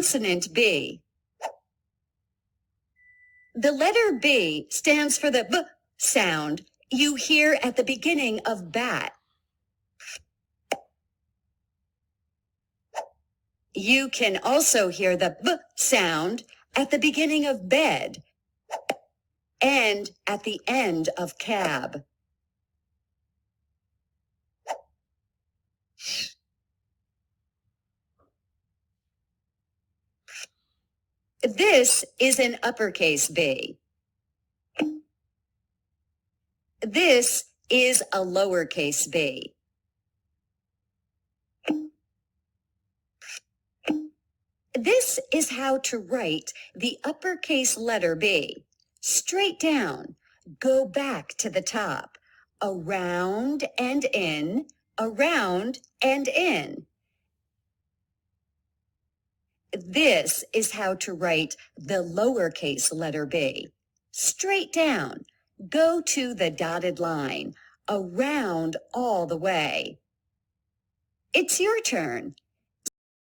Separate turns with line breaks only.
Consonant B. The letter B stands for the B sound you hear at the beginning of bat. You can also hear the B sound at the beginning of bed and at the end of cab. This is an uppercase B. This is a lowercase b. This is how to write the uppercase letter B. Straight down, go back to the top, around and in, around and in. This is how to write the lowercase letter B. Straight down, go to the dotted line, around all the way. It's your turn.